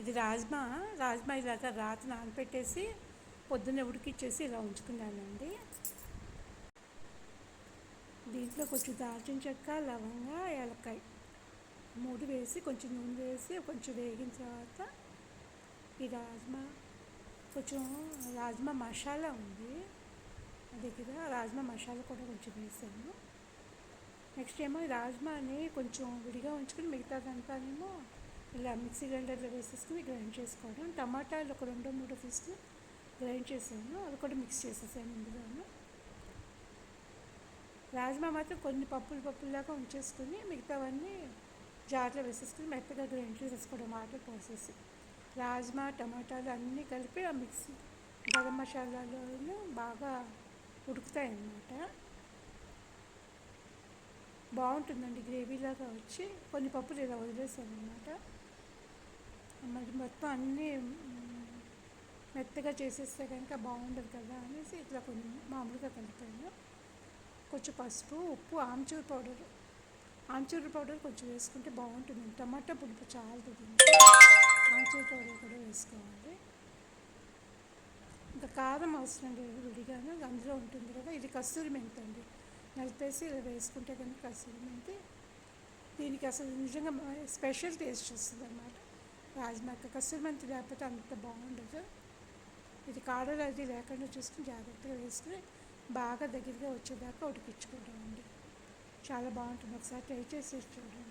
ఇది రాజ్మా ఇలాగ రాత్రి నానపెట్టేసి పొద్దున్నే ఉడికిచ్చేసి ఇలా ఉంచుకున్నానండి. దీంట్లో కొంచెం దాల్చిన చెక్క, లవంగ, ఏలక్కాయ 3 వేసి కొంచెం నూనె వేసి కొంచెం వేగిన తర్వాత ఈ కొంచెం రాజ్మా మసాలా ఉంది నా దగ్గర, రాజ్మా మసాలా కూడా కొంచెం వేసాను. నెక్స్ట్ ఏమో ఈ రాజ్మాని కొంచెం విడిగా ఉంచుకుని మిగతాదంతానేమో ఇలా మిక్సీ గ్రైండర్లో వేసేసుకుని గ్రైండ్ చేసుకోవడం. టమాటాలు ఒక 2-3 తీసుకుని గ్రైండ్ చేసాను, అవి కూడా మిక్స్ చేసేసాను ఇందులోను. రాజ్మా మాత్రం కొన్ని పప్పులాగా ఉంచేసుకుని మిగతావన్నీ జార్లో వేసేసుకుని మెత్తగా గ్రైండ్ చేసేసుకోవడం వాటర్ పోసేసి. రాజ్మా టమాటాలు అన్నీ కలిపి ఆ మిక్సీ గరం మసాలాలో బాగా ఉడుకుతాయి అన్నమాట. బాగుంటుందండి, గ్రేవీలాగా వచ్చి కొన్ని పప్పులు ఇలా వదిలేసాను అన్నమాట. మరి మొత్తం అన్నీ మెత్తగా చేసేస్తే కనుక బాగుండదు కదా అనేసి ఇట్లా కొన్ని మామూలుగా కలిపాను. కొంచెం పసుపు, ఉప్పు, ఆమ్చూర్ పౌడర్ కొంచెం వేసుకుంటే బాగుంటుంది. టమాటా పులుపు చాలుతుంది, ఆమ్చూర్ పౌడర్ కూడా వేసుకోవాలి. ఇంకా కారం అవసరం లేదు, విడిగాను అందులో ఉంటుంది కదా. ఇది కస్తూరి మెంతి అండి, నలిపేసి ఇలా వేసుకుంటే కనుక కస్తూరి మెంతి దీనికి అసలు నిజంగా స్పెషల్ టేస్ట్ వస్తుంది అన్నమాట. రాజ్మాకి కస్తూరి మెంతి లేకపోతే అంత బాగుండదు. ఇది కాడలు అది లేకుండా చూసుకుని జాగ్రత్తగా వేసుకుని బాగా దగ్గరగా వచ్చేదాకా ఉడికించుకోవడం అండి. చాలా బాగుంటుంది, ఒకసారి ట్రై చేసి చూడండి.